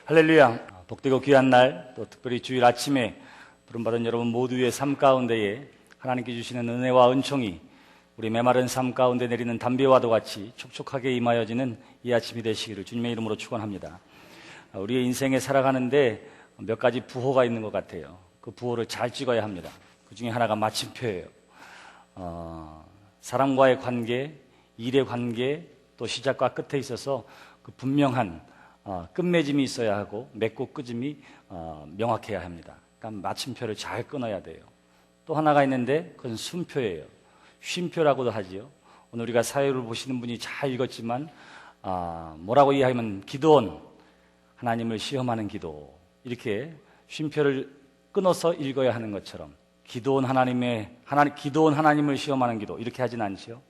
할렐루야. 복되고 귀한 날, 또 특별히 주일 아침에 부름받은 여러분 모두의 삶 가운데에 하나님께 주시는 은혜와 은총이 우리 메마른 삶 가운데 내리는 담비와도 같이 촉촉하게 임하여지는 이 아침이 되시기를 주님의 이름으로 축원합니다. 우리의 인생에 살아가는데 몇 가지 부호가 있는 것 같아요. 그 부호를 잘 찍어야 합니다. 그 중에 하나가 마침표예요. 사람과의 관계, 일의 관계, 또 시작과 끝에 있어서 그 분명한 끝맺음이 있어야 하고 맺고 끝음이 명확해야 합니다. 그러니까 마침표를 잘 끊어야 돼요. 또 하나가 있는데 그건 순표예요. 쉼표라고도 하지요. 오늘 우리가 사회를 보시는 분이 잘 읽었지만 뭐라고 이해하면 기도원, 하나님을 시험하는 기도, 이렇게 쉼표를 끊어서 읽어야 하는 것처럼 기도원 하나님을 시험하는 기도, 이렇게 하진 않죠.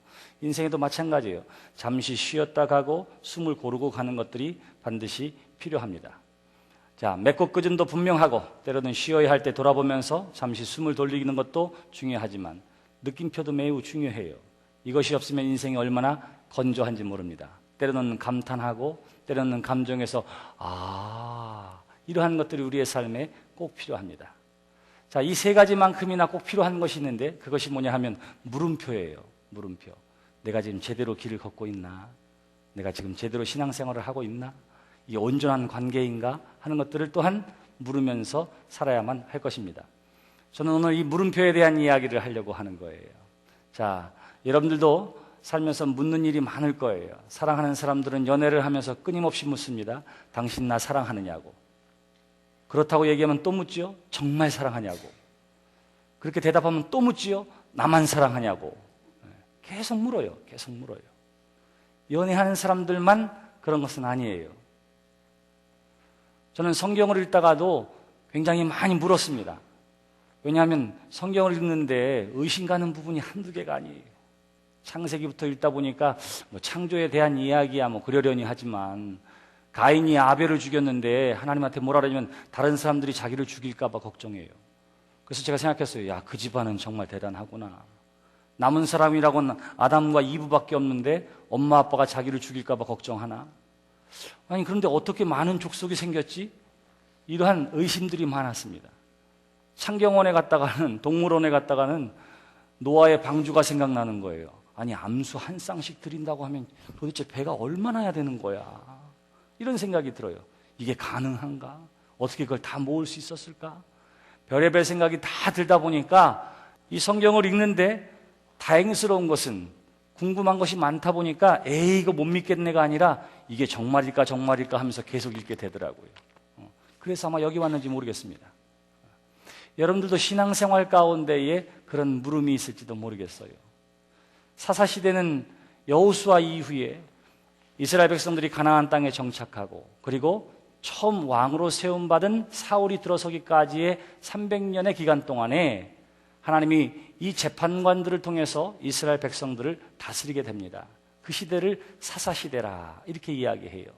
인생에도 마찬가지예요. 잠시 쉬었다 가고 숨을 고르고 가는 것들이 반드시 필요합니다. 자, 맺고 끝음도 분명하고 때로는 쉬어야 할 때 돌아보면서 잠시 숨을 돌리는 것도 중요하지만 느낌표도 매우 중요해요. 이것이 없으면 인생이 얼마나 건조한지 모릅니다. 때로는 감탄하고 때로는 감정에서 이러한 것들이 우리의 삶에 꼭 필요합니다. 자, 이 세 가지만큼이나 꼭 필요한 것이 있는데 그것이 뭐냐 하면 물음표예요. 물음표. 내가 지금 제대로 길을 걷고 있나? 내가 지금 제대로 신앙생활을 하고 있나? 이 온전한 관계인가? 하는 것들을 또한 물으면서 살아야만 할 것입니다. 저는 오늘 이 물음표에 대한 이야기를 하려고 하는 거예요. 자, 여러분들도 살면서 묻는 일이 많을 거예요. 사랑하는 사람들은 연애를 하면서 끊임없이 묻습니다. 당신 나 사랑하느냐고. 그렇다고 얘기하면 또 묻지요? 정말 사랑하냐고. 그렇게 대답하면 또 묻지요? 나만 사랑하냐고. 계속 물어요. 계속 물어요. 연애하는 사람들만 그런 것은 아니에요. 저는 성경을 읽다가도 굉장히 많이 물었습니다. 왜냐하면 성경을 읽는데 의심 가는 부분이 한두 개가 아니에요. 창세기부터 읽다 보니까 창조에 대한 이야기야 그러려니 하지만 가인이 아벨을 죽였는데 하나님한테 뭐라 그러냐면 다른 사람들이 자기를 죽일까 봐 걱정해요. 그래서 제가 생각했어요. 야, 그 집안은 정말 대단하구나. 남은 사람이라고는 아담과 이브밖에 없는데 엄마 아빠가 자기를 죽일까 봐 걱정하나? 아니, 그런데 어떻게 많은 족속이 생겼지? 이러한 의심들이 많았습니다. 창경원에 갔다가는, 동물원에 갔다가는 노아의 방주가 생각나는 거예요. 아니, 암수 한 쌍씩 드린다고 하면 도대체 배가 얼마나 해야 되는 거야? 이런 생각이 들어요. 이게 가능한가? 어떻게 그걸 다 모을 수 있었을까? 별의별 생각이 다 들다 보니까 이 성경을 읽는데 다행스러운 것은 궁금한 것이 많다 보니까 이거 못 믿겠네가 아니라 이게 정말일까 하면서 계속 읽게 되더라고요. 그래서 아마 여기 왔는지 모르겠습니다. 여러분들도 신앙생활 가운데에 그런 물음이 있을지도 모르겠어요. 사사시대는 여호수아 이후에 이스라엘 백성들이 가나안 땅에 정착하고 그리고 처음 왕으로 세움받은 사울이 들어서기까지의 300년의 기간 동안에 하나님이 이 재판관들을 통해서 이스라엘 백성들을 다스리게 됩니다. 그 시대를 사사시대라 이렇게 이야기해요.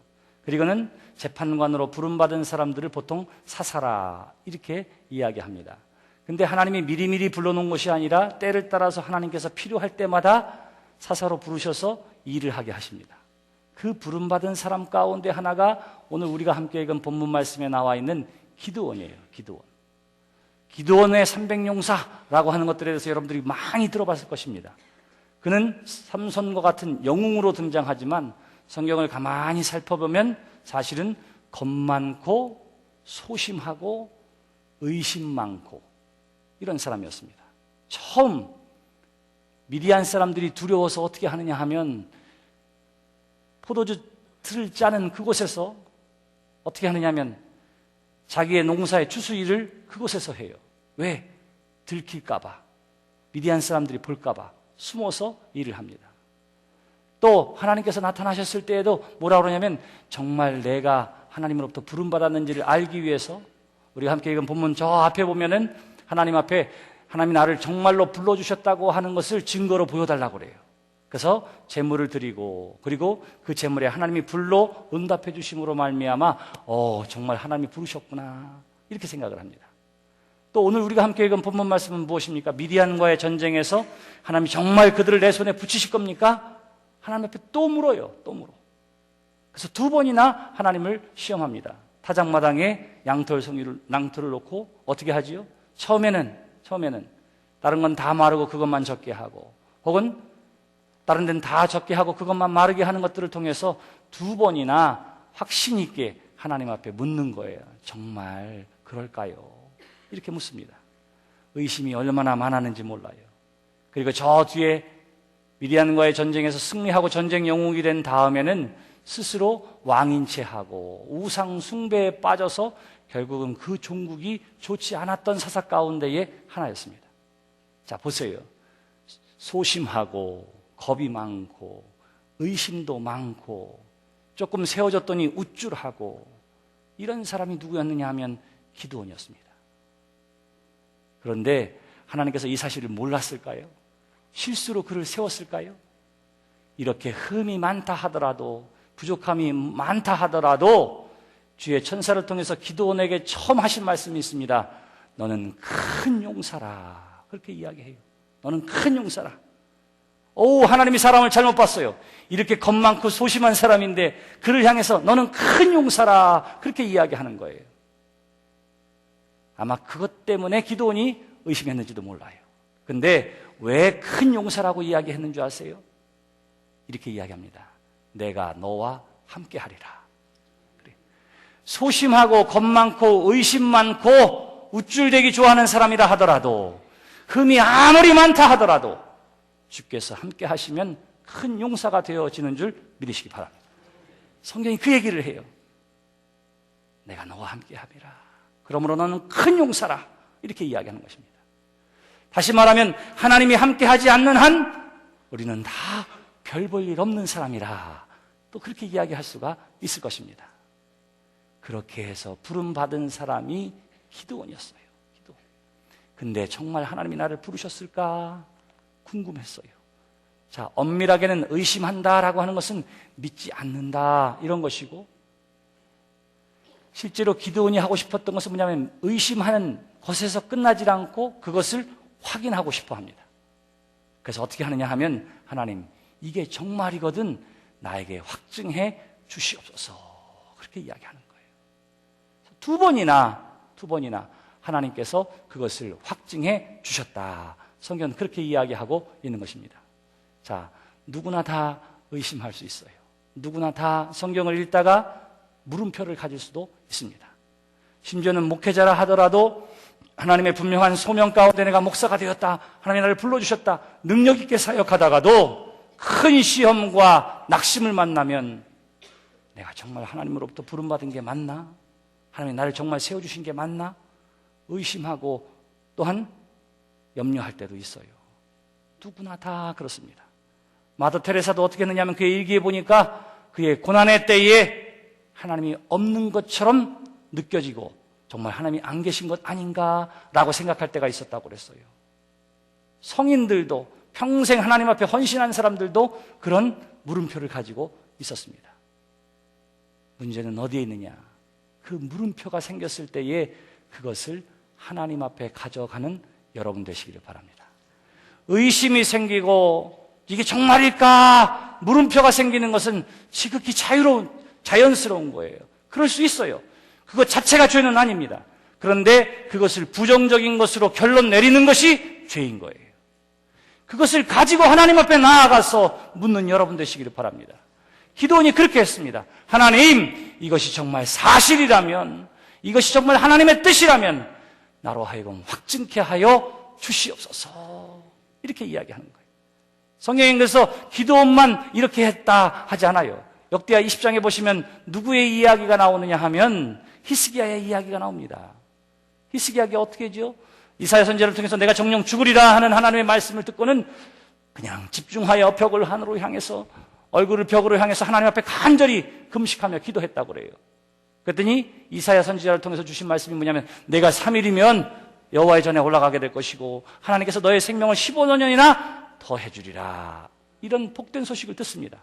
그리고는 재판관으로 부름받은 사람들을 보통 사사라 이렇게 이야기합니다. 근데 하나님이 미리미리 불러놓은 것이 아니라 때를 따라서 하나님께서 필요할 때마다 사사로 부르셔서 일을 하게 하십니다. 그 부름받은 사람 가운데 하나가 오늘 우리가 함께 읽은 본문 말씀에 나와 있는 기드온이에요. 기드온의 300용사라고 하는 것들에 대해서 여러분들이 많이 들어봤을 것입니다. 그는 삼손과 같은 영웅으로 등장하지만 성경을 가만히 살펴보면 사실은 겁 많고 소심하고 의심 많고 이런 사람이었습니다. 처음 미디안 사람들이 두려워서 어떻게 하느냐 하면 포도주 틀을 짜는 그곳에서 어떻게 하느냐 하면 자기의 농사의 추수 일을 그곳에서 해요. 왜? 들킬까 봐. 미디안 사람들이 볼까 봐 숨어서 일을 합니다. 또 하나님께서 나타나셨을 때에도 뭐라고 그러냐면 정말 내가 하나님으로부터 부름받았는지를 알기 위해서 우리가 함께 읽은 본문 저 앞에 보면은 하나님 앞에 하나님이 나를 정말로 불러주셨다고 하는 것을 증거로 보여달라고 그래요. 그래서 제물을 드리고 그리고 그 제물에 하나님이 불로 응답해 주심으로 말미암아 정말 하나님이 부르셨구나 이렇게 생각을 합니다. 또 오늘 우리가 함께 읽은 본문 말씀은 무엇입니까? 미디안과의 전쟁에서 하나님이 정말 그들을 내 손에 붙이실 겁니까? 하나님 앞에 또 물어요. 또 물어. 그래서 두 번이나 하나님을 시험합니다. 타작마당에 낭토를 놓고 어떻게 하지요? 처음에는 다른 건 다 마르고 그것만 적게 하고, 혹은 다른 데는 다 적게 하고 그것만 마르게 하는 것들을 통해서 2번이나 확신 있게 하나님 앞에 묻는 거예요. 정말 그럴까요? 이렇게 묻습니다. 의심이 얼마나 많았는지 몰라요. 그리고 저 뒤에 미디안과의 전쟁에서 승리하고 전쟁 영웅이 된 다음에는 스스로 왕인 체하고 우상 숭배에 빠져서 결국은 그 종국이 좋지 않았던 사사 가운데의 하나였습니다. 자, 보세요. 소심하고 겁이 많고 의심도 많고 조금 세워졌더니 우쭐하고 이런 사람이 누구였느냐 하면 기드온이었습니다. 그런데 하나님께서 이 사실을 몰랐을까요? 실수로 그를 세웠을까요? 이렇게 흠이 많다 하더라도, 부족함이 많다 하더라도 주의 천사를 통해서 기드온에게 처음 하신 말씀이 있습니다. 너는 큰 용사라. 그렇게 이야기해요. 너는 큰 용사라. 오, 하나님이 사람을 잘못 봤어요. 이렇게 겁 많고 소심한 사람인데 그를 향해서 너는 큰 용사라. 그렇게 이야기하는 거예요. 아마 그것 때문에 기드온이 의심했는지도 몰라요. 근데 왜 큰 용사라고 이야기했는 줄 아세요? 이렇게 이야기합니다. 내가 너와 함께 하리라. 그래. 소심하고 겁 많고 의심 많고 우쭐대기 좋아하는 사람이라 하더라도, 흠이 아무리 많다 하더라도 주께서 함께 하시면 큰 용사가 되어지는 줄 믿으시기 바랍니다. 성경이 그 얘기를 해요. 내가 너와 함께 하리라. 그러므로 너는 큰 용사라. 이렇게 이야기하는 것입니다. 다시 말하면 하나님이 함께 하지 않는 한 우리는 다 별 볼 일 없는 사람이라, 또 그렇게 이야기할 수가 있을 것입니다. 그렇게 해서 부름받은 사람이 기드온이었어요. 기드온. 근데 정말 하나님이 나를 부르셨을까 궁금했어요. 자, 엄밀하게는 의심한다라고 하는 것은 믿지 않는다 이런 것이고, 실제로 기드온이 하고 싶었던 것은 뭐냐면 의심하는 것에서 끝나지 않고 그것을 확인하고 싶어 합니다. 그래서 어떻게 하느냐 하면, 하나님, 이게 정말이거든 나에게 확증해 주시옵소서. 그렇게 이야기하는 거예요. 두 번이나 하나님께서 그것을 확증해 주셨다. 성경은 그렇게 이야기하고 있는 것입니다. 자, 누구나 다 의심할 수 있어요. 누구나 다 성경을 읽다가 물음표를 가질 수도 있습니다. 심지어는 목회자라 하더라도 하나님의 분명한 소명 가운데 내가 목사가 되었다, 하나님이 나를 불러주셨다, 능력 있게 사역하다가도 큰 시험과 낙심을 만나면 내가 정말 하나님으로부터 부름받은 게 맞나? 하나님이 나를 정말 세워주신 게 맞나? 의심하고 또한 염려할 때도 있어요. 누구나 다 그렇습니다. 마더 테레사도 어떻게 했느냐면 그의 일기에 보니까 그의 고난의 때에 하나님이 없는 것처럼 느껴지고 정말 하나님이 안 계신 것 아닌가라고 생각할 때가 있었다고 그랬어요. 성인들도, 평생 하나님 앞에 헌신한 사람들도 그런 물음표를 가지고 있었습니다. 문제는 어디에 있느냐? 그 물음표가 생겼을 때에 그것을 하나님 앞에 가져가는 여러분 되시기를 바랍니다. 의심이 생기고 이게 정말일까? 물음표가 생기는 것은 지극히 자연스러운 거예요. 그럴 수 있어요. 그것 자체가 죄는 아닙니다. 그런데 그것을 부정적인 것으로 결론 내리는 것이 죄인 거예요. 그것을 가지고 하나님 앞에 나아가서 묻는 여러분 되시기를 바랍니다. 기드온이 그렇게 했습니다. 하나님, 이것이 정말 사실이라면, 이것이 정말 하나님의 뜻이라면 나로 하여금 확증케 하여 주시옵소서. 이렇게 이야기하는 거예요. 성경에 그래서 기드온만 이렇게 했다 하지 않아요. 역대하 20장에 보시면 누구의 이야기가 나오느냐 하면 히스기야의 이야기가 나옵니다. 히스기야가 어떻게 하죠? 이사야 선지자를 통해서 내가 정녕 죽으리라 하는 하나님의 말씀을 듣고는 그냥 집중하여 벽을 하늘로 향해서, 얼굴을 벽으로 향해서 하나님 앞에 간절히 금식하며 기도했다고 그래요. 그랬더니 이사야 선지자를 통해서 주신 말씀이 뭐냐면, 내가 3일이면 여호와의 전에 올라가게 될 것이고 하나님께서 너의 생명을 15년이나 더 해주리라. 이런 복된 소식을 듣습니다.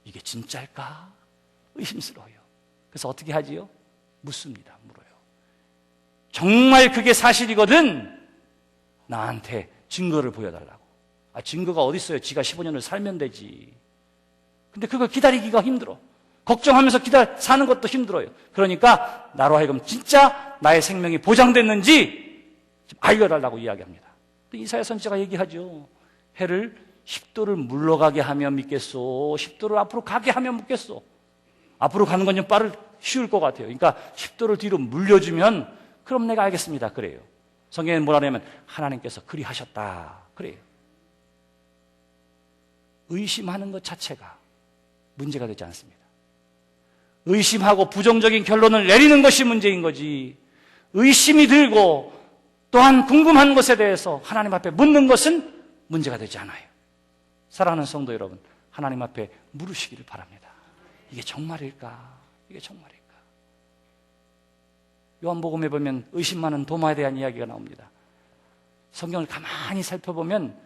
이게 진짜일까? 의심스러워요. 그래서 어떻게 하지요? 묻습니다. 물어요. 정말 그게 사실이거든 나한테 증거를 보여달라고. 증거가 어디 있어요? 지가 15년을 살면 되지. 근데 그걸 기다리기가 힘들어. 걱정하면서 사는 것도 힘들어요. 그러니까 나로 하여금 진짜 나의 생명이 보장됐는지 알려달라고 이야기합니다. 이사야 선지자가 얘기하죠. 해를 10도를 물러가게 하면 믿겠소. 10도를 앞으로 가게 하면 믿겠소. 앞으로 가는 건 좀 쉬울 것 같아요. 그러니까 10도를 뒤로 물려주면 그럼 내가 알겠습니다. 그래요. 성경에 뭐라 하냐면 하나님께서 그리하셨다. 그래요. 의심하는 것 자체가 문제가 되지 않습니다. 의심하고 부정적인 결론을 내리는 것이 문제인 거지, 의심이 들고 또한 궁금한 것에 대해서 하나님 앞에 묻는 것은 문제가 되지 않아요. 사랑하는 성도 여러분, 하나님 앞에 물으시기를 바랍니다. 이게 정말일까? 이게 정말일까? 요한복음에 보면 의심 많은 도마에 대한 이야기가 나옵니다. 성경을 가만히 살펴보면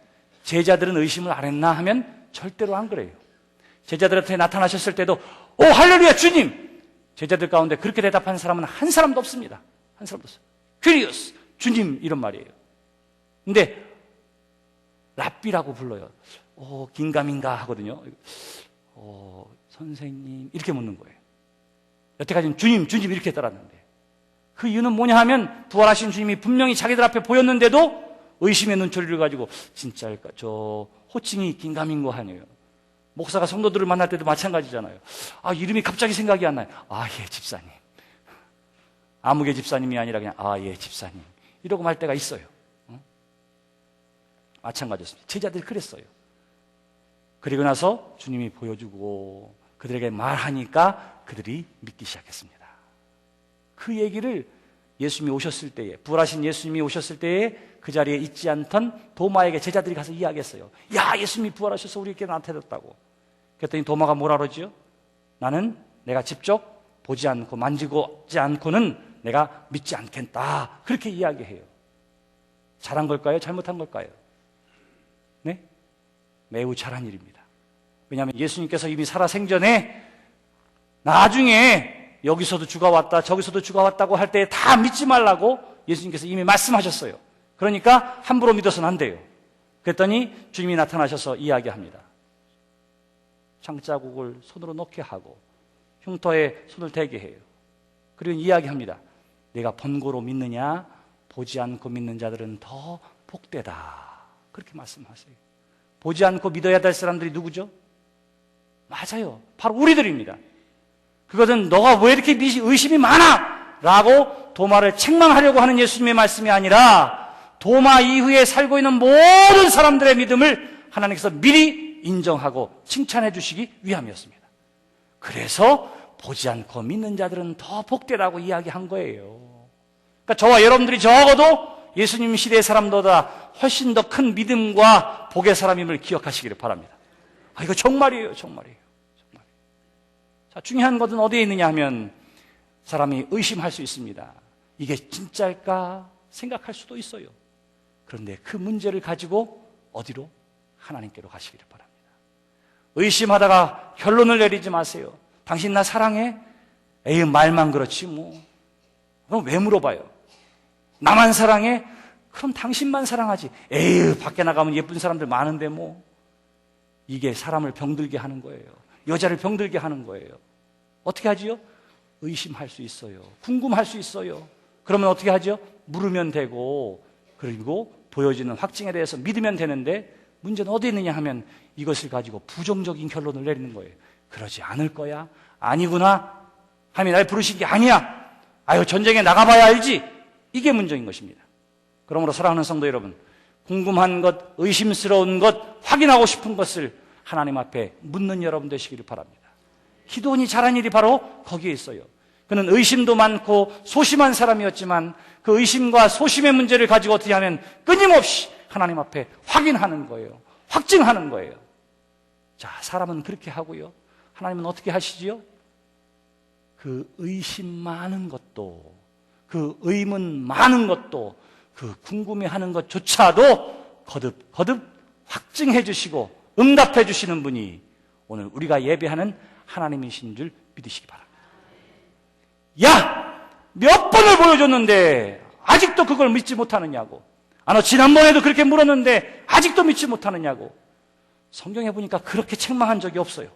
제자들은 의심을 안 했나 하면 절대로 안 그래요. 제자들한테 나타나셨을 때도 오 할렐루야 주님! 제자들 가운데 그렇게 대답하는 사람은 한 사람도 없습니다. 한 사람도 없어요. 퀴리오스 주님 이런 말이에요. 근데 랍비라고 불러요. 긴가민가 하거든요. 선생님 이렇게 묻는 거예요. 여태까지는 주님 주님 이렇게 따랐는데 그 이유는 뭐냐 하면 부활하신 주님이 분명히 자기들 앞에 보였는데도 의심의 눈초리를 가지고 진짜일까? 저 호칭이 긴가민고 하네요. 목사가 성도들을 만날 때도 마찬가지잖아요. 이름이 갑자기 생각이 안 나요. 예, 집사님. 아무개 집사님이 아니라 그냥 예, 집사님. 이러고 말 때가 있어요. 마찬가지였습니다. 제자들이 그랬어요. 그리고 나서 주님이 보여주고 그들에게 말하니까 그들이 믿기 시작했습니다. 그 얘기를 예수님이 오셨을 때에, 부활하신 예수님이 오셨을 때에 그 자리에 있지 않던 도마에게 제자들이 가서 이야기했어요. 야, 예수님이 부활하셔서 우리에게 나타났다고. 그랬더니 도마가 뭐라 그러지요? 나는 내가 직접 보지 않고 만지고지 않고는 내가 믿지 않겠다. 그렇게 이야기해요. 잘한 걸까요? 잘못한 걸까요? 네? 매우 잘한 일입니다. 왜냐하면 예수님께서 이미 살아생전에 나중에 여기서도 주가 왔다 저기서도 주가 왔다고 할 때 다 믿지 말라고 예수님께서 이미 말씀하셨어요. 그러니까 함부로 믿어서는 안 돼요. 그랬더니 주님이 나타나셔서 이야기합니다. 장자국을 손으로 놓게 하고 흉터에 손을 대게 해요. 그리고 이야기합니다. 내가 번고로 믿느냐? 보지 않고 믿는 자들은 더 복되다. 그렇게 말씀하세요. 보지 않고 믿어야 될 사람들이 누구죠? 맞아요. 바로 우리들입니다. 그것은 너가 왜 이렇게 의심이 많아? 라고 도마를 책망하려고 하는 예수님의 말씀이 아니라 도마 이후에 살고 있는 모든 사람들의 믿음을 하나님께서 미리 인정하고 칭찬해 주시기 위함이었습니다. 그래서 보지 않고 믿는 자들은 더 복되다고 이야기한 거예요. 그러니까 저와 여러분들이 적어도 예수님 시대의 사람보다 훨씬 더 큰 믿음과 복의 사람임을 기억하시기를 바랍니다. 이거 정말이에요, 정말이에요. 자, 중요한 것은 어디에 있느냐 하면 사람이 의심할 수 있습니다. 이게 진짜일까 생각할 수도 있어요. 그런데 그 문제를 가지고 어디로? 하나님께로 가시기를 바랍니다. 의심하다가 결론을 내리지 마세요. 당신 나 사랑해? 에이, 말만 그렇지 뭐. 그럼 왜 물어봐요? 나만 사랑해? 그럼 당신만 사랑하지. 에이, 밖에 나가면 예쁜 사람들 많은데 뭐. 이게 사람을 병들게 하는 거예요. 여자를 병들게 하는 거예요. 어떻게 하지요? 의심할 수 있어요. 궁금할 수 있어요. 그러면 어떻게 하죠? 물으면 되고 그리고 보여지는 확증에 대해서 믿으면 되는데 문제는 어디에 있느냐 하면 이것을 가지고 부정적인 결론을 내리는 거예요. 그러지 않을 거야? 아니구나? 하나님이 날 부르신 게 아니야? 전쟁에 나가봐야 알지? 이게 문제인 것입니다. 그러므로 사랑하는 성도 여러분, 궁금한 것, 의심스러운 것, 확인하고 싶은 것을 하나님 앞에 묻는 여러분 되시기를 바랍니다. 기도원이 잘한 일이 바로 거기에 있어요. 그는 의심도 많고 소심한 사람이었지만 그 의심과 소심의 문제를 가지고 어떻게 하면 끊임없이 하나님 앞에 확인하는 거예요. 확증하는 거예요. 자, 사람은 그렇게 하고요. 하나님은 어떻게 하시지요? 그 의심 많은 것도, 그 의문 많은 것도, 그 궁금해하는 것조차도 거듭 확증해 주시고 응답해 주시는 분이 오늘 우리가 예배하는 하나님이신 줄 믿으시기 바랍니다. 야! 몇 번을 보여줬는데 아직도 그걸 믿지 못하느냐고. 너 지난번에도 그렇게 물었는데 아직도 믿지 못하느냐고. 성경에 보니까 그렇게 책망한 적이 없어요.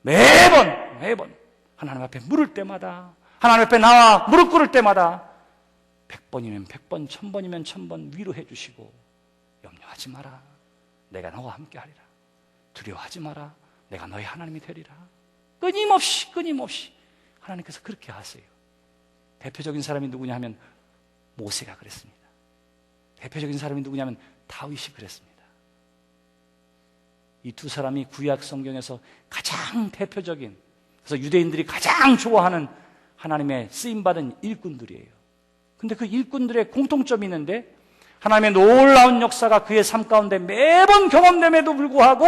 매번 매번 하나님 앞에 물을 때마다, 하나님 앞에 나와 무릎 꿇을 때마다 100번이면 100번, 1000번이면 1000번 위로해 주시고, 염려하지 마라, 내가 너와 함께 하리라. 두려워하지 마라, 내가 너의 하나님이 되리라. 끊임없이 하나님께서 그렇게 하세요. 대표적인 사람이 누구냐 하면 모세가 그랬습니다. 대표적인 사람이 누구냐면 다윗이 그랬습니다. 이 두 사람이 구약 성경에서 가장 대표적인, 그래서 유대인들이 가장 좋아하는 하나님의 쓰임받은 일꾼들이에요. 근데 그 일꾼들의 공통점이 있는데, 하나님의 놀라운 역사가 그의 삶 가운데 매번 경험됨에도 불구하고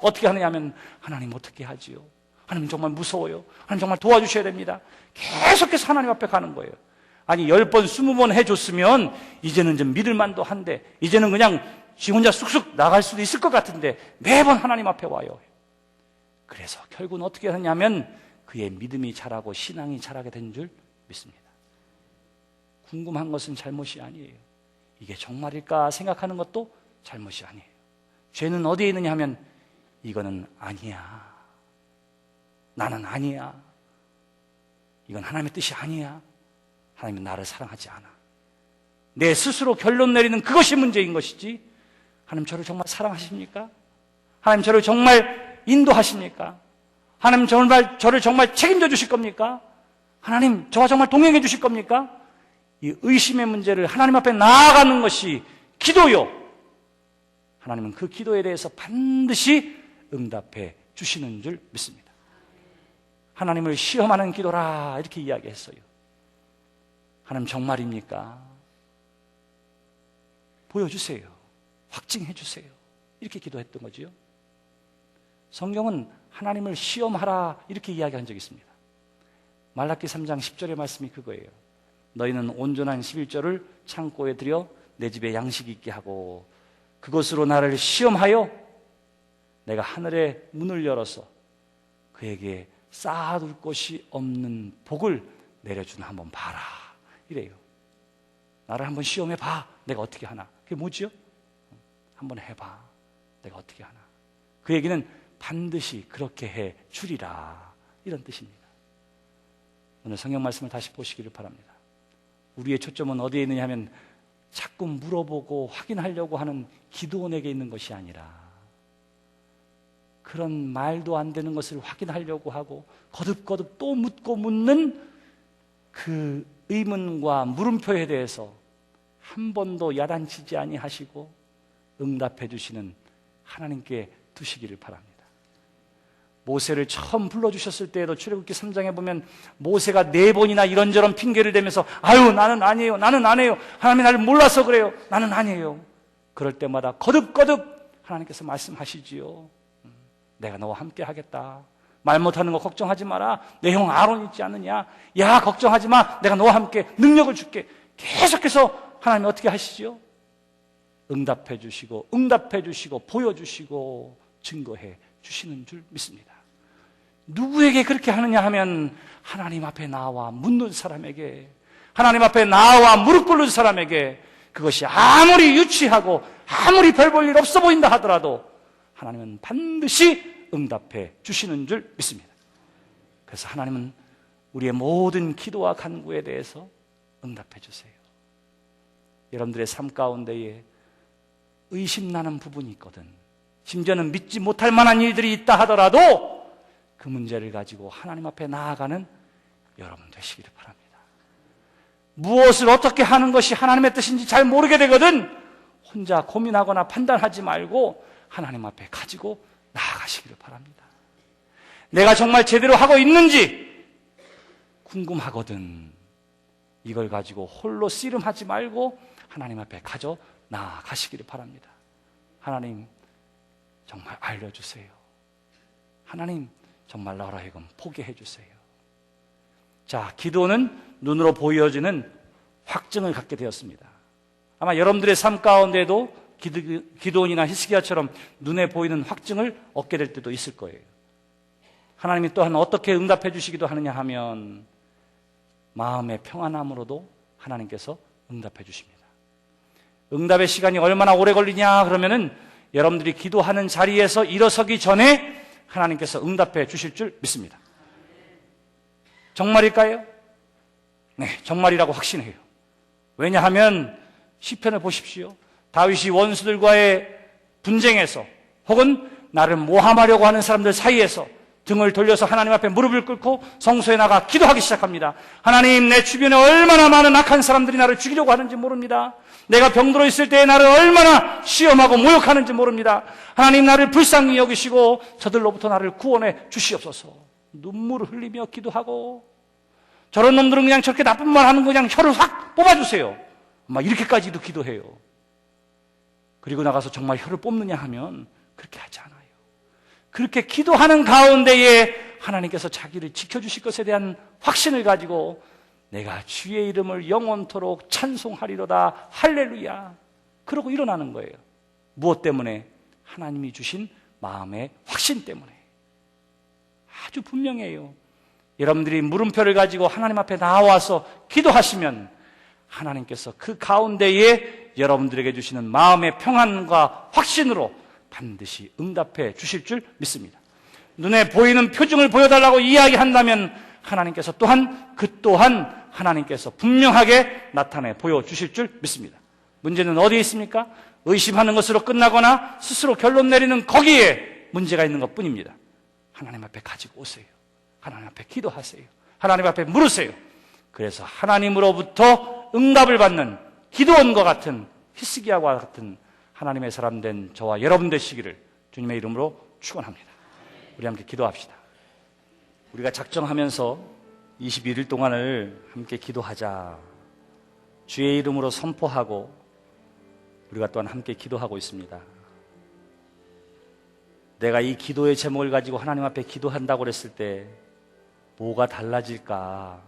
어떻게 하느냐 하면, 하나님 어떻게 하지요? 하나님 정말 무서워요. 하나님 정말 도와주셔야 됩니다. 계속해서 하나님 앞에 가는 거예요. 아니 10번, 20번 해줬으면 이제는 좀 믿을만도 한데, 이제는 그냥 지 혼자 쑥쑥 나갈 수도 있을 것 같은데 매번 하나님 앞에 와요. 그래서 결국은 어떻게 하냐면 그의 믿음이 자라고 신앙이 자라게 된 줄 믿습니다. 궁금한 것은 잘못이 아니에요. 이게 정말일까 생각하는 것도 잘못이 아니에요. 죄는 어디에 있느냐 하면, 이거는 아니야, 나는 아니야, 이건 하나님의 뜻이 아니야, 하나님은 나를 사랑하지 않아, 내 스스로 결론 내리는 그것이 문제인 것이지, 하나님 저를 정말 사랑하십니까? 하나님 저를 정말 인도하십니까? 하나님 정말 저를 정말 책임져 주실 겁니까? 하나님 저와 정말 동행해 주실 겁니까? 이 의심의 문제를 하나님 앞에 나아가는 것이 기도요. 하나님은 그 기도에 대해서 반드시 응답해 주시는 줄 믿습니다. 하나님을 시험하는 기도라 이렇게 이야기했어요. 하나님 정말입니까? 보여주세요. 확증해 주세요. 이렇게 기도했던 거지요. 성경은 하나님을 시험하라 이렇게 이야기한 적이 있습니다. 말라기 3장 10절의 말씀이 그거예요. 너희는 온전한 11조를 창고에 들여 내 집에 양식 있게 하고 그것으로 나를 시험하여 내가 하늘의 문을 열어서 그에게 쌓아둘 곳이 없는 복을 내려주나 한번 봐라 이래요. 나를 한번 시험해 봐. 내가 어떻게 하나. 그게 뭐지요? 한번 해봐. 내가 어떻게 하나. 그 얘기는 반드시 그렇게 해 주리라 이런 뜻입니다. 오늘 성경 말씀을 다시 보시기를 바랍니다. 우리의 초점은 어디에 있느냐 하면 자꾸 물어보고 확인하려고 하는 기도원에게 있는 것이 아니라, 그런 말도 안 되는 것을 확인하려고 하고 거듭거듭 또 묻고 묻는 그 의문과 물음표에 대해서 한 번도 야단치지 아니하시고 응답해 주시는 하나님께 두시기를 바랍니다. 모세를 처음 불러주셨을 때에도 출애굽기 3장에 보면 모세가 4번이나 이런저런 핑계를 대면서 아유 나는 아니에요, 나는 안 해요, 하나님이 나를 몰라서 그래요, 나는 아니에요. 그럴 때마다 거듭거듭 하나님께서 말씀하시지요. 내가 너와 함께 하겠다. 말 못하는 거 걱정하지 마라. 내 형 아론 있지 않느냐. 야 걱정하지 마. 내가 너와 함께 능력을 줄게. 계속해서 하나님이 어떻게 하시지요? 응답해 주시고 보여주시고 증거해 주시는 줄 믿습니다. 누구에게 그렇게 하느냐 하면 하나님 앞에 나와 묻는 사람에게, 하나님 앞에 나와 무릎 꿇는 사람에게, 그것이 아무리 유치하고 아무리 별 볼 일 없어 보인다 하더라도 하나님은 반드시 응답해 주시는 줄 믿습니다. 그래서 하나님은 우리의 모든 기도와 간구에 대해서 응답해 주세요. 여러분들의 삶 가운데에 의심나는 부분이 있거든, 심지어는 믿지 못할 만한 일들이 있다 하더라도 그 문제를 가지고 하나님 앞에 나아가는 여러분 되시기를 바랍니다. 무엇을 어떻게 하는 것이 하나님의 뜻인지 잘 모르게 되거든 혼자 고민하거나 판단하지 말고 하나님 앞에 가지고 나아가시기를 바랍니다. 내가 정말 제대로 하고 있는지 궁금하거든 이걸 가지고 홀로 씨름하지 말고 하나님 앞에 가져 나아가시기를 바랍니다. 하나님 정말 알려주세요. 하나님 정말 나로 하여금 포기해 주세요. 자, 기도는 눈으로 보여지는 확증을 갖게 되었습니다. 아마 여러분들의 삶 가운데도 기도원이나 히스기야처럼 눈에 보이는 확증을 얻게 될 때도 있을 거예요. 하나님이 또한 어떻게 응답해 주시기도 하느냐 하면 마음의 평안함으로도 하나님께서 응답해 주십니다. 응답의 시간이 얼마나 오래 걸리냐 그러면은 여러분들이 기도하는 자리에서 일어서기 전에 하나님께서 응답해 주실 줄 믿습니다. 정말일까요? 네, 정말이라고 확신해요. 왜냐하면 시편을 보십시오. 다윗이 원수들과의 분쟁에서 혹은 나를 모함하려고 하는 사람들 사이에서 등을 돌려서 하나님 앞에 무릎을 꿇고 성소에 나가 기도하기 시작합니다. 하나님, 내 주변에 얼마나 많은 악한 사람들이 나를 죽이려고 하는지 모릅니다. 내가 병들어 있을 때 나를 얼마나 시험하고 모욕하는지 모릅니다. 하나님, 나를 불쌍히 여기시고 저들로부터 나를 구원해 주시옵소서. 눈물을 흘리며 기도하고, 저런 놈들은 그냥 저렇게 나쁜 말 하는 거 그냥 혀를 확 뽑아주세요. 막 이렇게까지도 기도해요. 그리고 나가서 정말 혀를 뽑느냐 하면 그렇게 하지 않아요. 그렇게 기도하는 가운데에 하나님께서 자기를 지켜주실 것에 대한 확신을 가지고 내가 주의 이름을 영원토록 찬송하리로다 할렐루야, 그러고 일어나는 거예요. 무엇 때문에? 하나님이 주신 마음의 확신 때문에. 아주 분명해요. 여러분들이 물음표를 가지고 하나님 앞에 나와서 기도하시면 하나님께서 그 가운데에 여러분들에게 주시는 마음의 평안과 확신으로 반드시 응답해 주실 줄 믿습니다. 눈에 보이는 표징을 보여달라고 이야기한다면 하나님께서 또한 하나님께서 분명하게 나타내 보여주실 줄 믿습니다. 문제는 어디에 있습니까? 의심하는 것으로 끝나거나 스스로 결론 내리는 거기에 문제가 있는 것 뿐입니다. 하나님 앞에 가지고 오세요. 하나님 앞에 기도하세요. 하나님 앞에 물으세요. 그래서 하나님으로부터 응답을 받는 기도원과 같은, 히스기야와 같은 하나님의 사람 된 저와 여러분 되시기를 주님의 이름으로 축원합니다. 우리 함께 기도합시다. 우리가 작정하면서 21일 동안을 함께 기도하자, 주의 이름으로 선포하고 우리가 또한 함께 기도하고 있습니다. 내가 이 기도의 제목을 가지고 하나님 앞에 기도한다고 그랬을 때 뭐가 달라질까?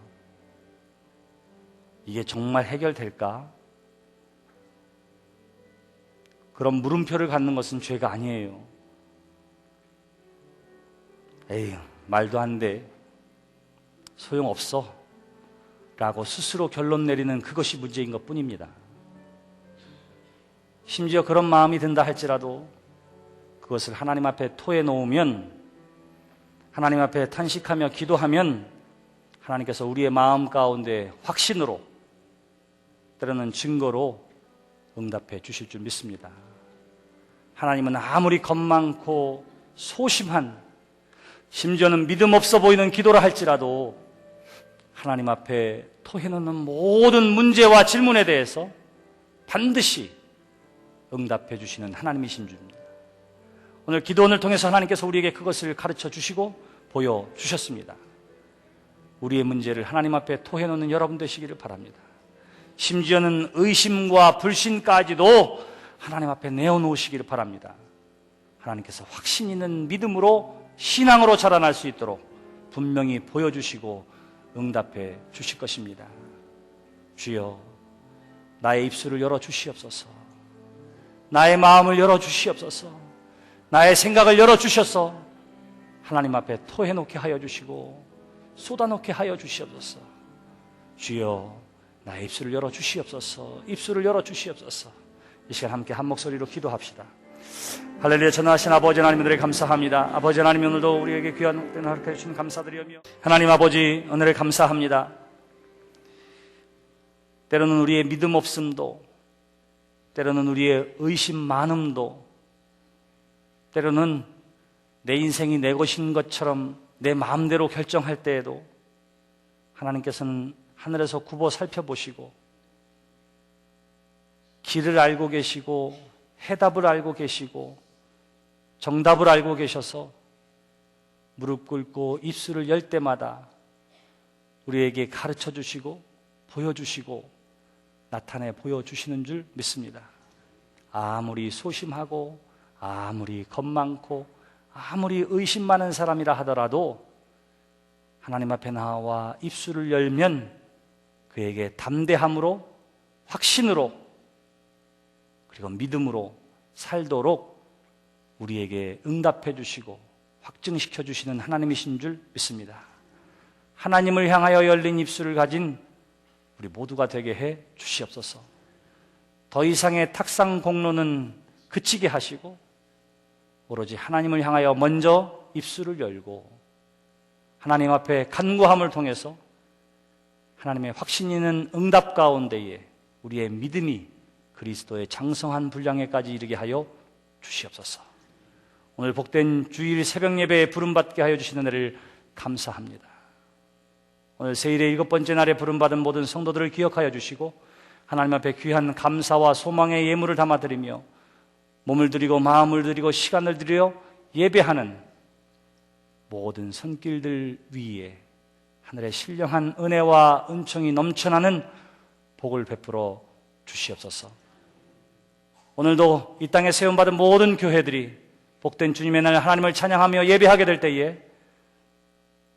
이게 정말 해결될까? 그런 물음표를 갖는 것은 죄가 아니에요. 에이, 말도 안 돼, 소용없어 라고 스스로 결론 내리는 그것이 문제인 것 뿐입니다. 심지어 그런 마음이 든다 할지라도 그것을 하나님 앞에 토해 놓으면, 하나님 앞에 탄식하며 기도하면 하나님께서 우리의 마음 가운데 확신으로, 때로는 증거로 응답해 주실 줄 믿습니다. 하나님은 아무리 겁많고 소심한, 심지어는 믿음 없어 보이는 기도라 할지라도 하나님 앞에 토해놓는 모든 문제와 질문에 대해서 반드시 응답해 주시는 하나님이신 줄입니다. 오늘 기도원을 통해서 하나님께서 우리에게 그것을 가르쳐 주시고 보여주셨습니다. 우리의 문제를 하나님 앞에 토해놓는 여러분 되시기를 바랍니다. 심지어는 의심과 불신까지도 하나님 앞에 내어놓으시기를 바랍니다. 하나님께서 확신 있는 믿음으로, 신앙으로 자라날 수 있도록 분명히 보여주시고 응답해 주실 것입니다. 주여, 나의 입술을 열어주시옵소서. 나의 마음을 열어주시옵소서. 나의 생각을 열어주셔서 하나님 앞에 토해놓게 하여 주시고 쏟아놓게 하여 주시옵소서. 주여, 나의 입술을 열어주시옵소서. 입술을 열어주시옵소서. 이 시간 함께 한 목소리로 기도합시다. 할렐루야. 전능하신 아버지 하나님, 오늘에 감사합니다. 아버지 하나님, 오늘도 우리에게 귀한 때를 허락해 주신 감사드리며, 하나님 아버지, 오늘에 감사합니다. 때로는 우리의 믿음 없음도, 때로는 우리의 의심 많음도, 때로는 내 인생이 내 것인 것처럼 내 마음대로 결정할 때에도 하나님께서는 하늘에서 굽어 살펴보시고 길을 알고 계시고 해답을 알고 계시고 정답을 알고 계셔서 무릎 꿇고 입술을 열 때마다 우리에게 가르쳐 주시고 보여주시고 나타내 보여주시는 줄 믿습니다. 아무리 소심하고 아무리 겁 많고 아무리 의심 많은 사람이라 하더라도 하나님 앞에 나와 입술을 열면 그에게 담대함으로, 확신으로, 그리고 믿음으로 살도록 우리에게 응답해 주시고 확증시켜 주시는 하나님이신 줄 믿습니다. 하나님을 향하여 열린 입술을 가진 우리 모두가 되게 해 주시옵소서. 더 이상의 탁상 공로는 그치게 하시고 오로지 하나님을 향하여 먼저 입술을 열고 하나님 앞에 간구함을 통해서 하나님의 확신 있는 응답 가운데에 우리의 믿음이 그리스도의 장성한 분량에까지 이르게 하여 주시옵소서. 오늘 복된 주일 새벽 예배에 부름받게 하여 주시는 은혜를 감사합니다. 오늘 세일의 7번째 날에 부름받은 모든 성도들을 기억하여 주시고 하나님 앞에 귀한 감사와 소망의 예물을 담아드리며 몸을 드리고 마음을 드리고 시간을 드려 예배하는 모든 손길들 위에 하늘의 신령한 은혜와 은총이 넘쳐나는 복을 베풀어 주시옵소서. 오늘도 이 땅에 세움받은 모든 교회들이 복된 주님의 날 하나님을 찬양하며 예배하게 될 때에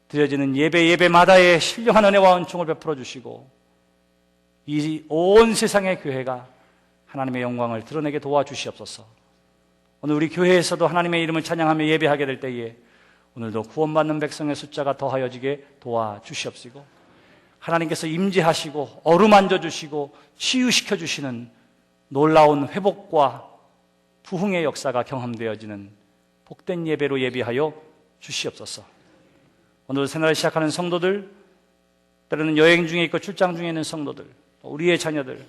드려지는 예배마다의 신령한 은혜와 은총을 베풀어 주시고 이 온 세상의 교회가 하나님의 영광을 드러내게 도와주시옵소서. 오늘 우리 교회에서도 하나님의 이름을 찬양하며 예배하게 될 때에 오늘도 구원받는 백성의 숫자가 더하여지게 도와주시옵시고 하나님께서 임재하시고 어루만져 주시고 치유시켜 주시는 놀라운 회복과 부흥의 역사가 경험되어지는 복된 예배로 예비하여 주시옵소서. 오늘 새날을 시작하는 성도들, 때로는 여행 중에 있고 출장 중에 있는 성도들, 우리의 자녀들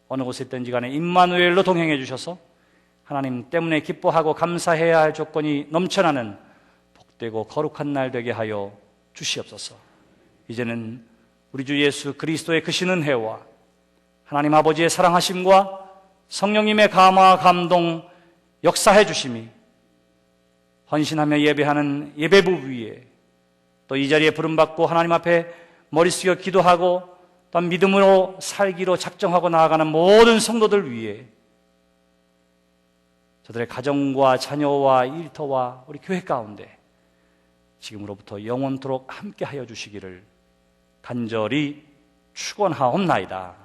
어느 곳에 있든지 간에 임마누엘로 동행해 주셔서 하나님 때문에 기뻐하고 감사해야 할 조건이 넘쳐나는 복되고 거룩한 날 되게 하여 주시옵소서. 이제는 우리 주 예수 그리스도의 크신 은혜와 하나님 아버지의 사랑하심과 성령님의 감화 감동 역사해 주심이 헌신하며 예배하는 예배부 위에 또 이 자리에 부름받고 하나님 앞에 머리 숙여 기도하고 또 믿음으로 살기로 작정하고 나아가는 모든 성도들 위에 저들의 가정과 자녀와 일터와 우리 교회 가운데 지금으로부터 영원토록 함께하여 주시기를 간절히 축원하옵나이다.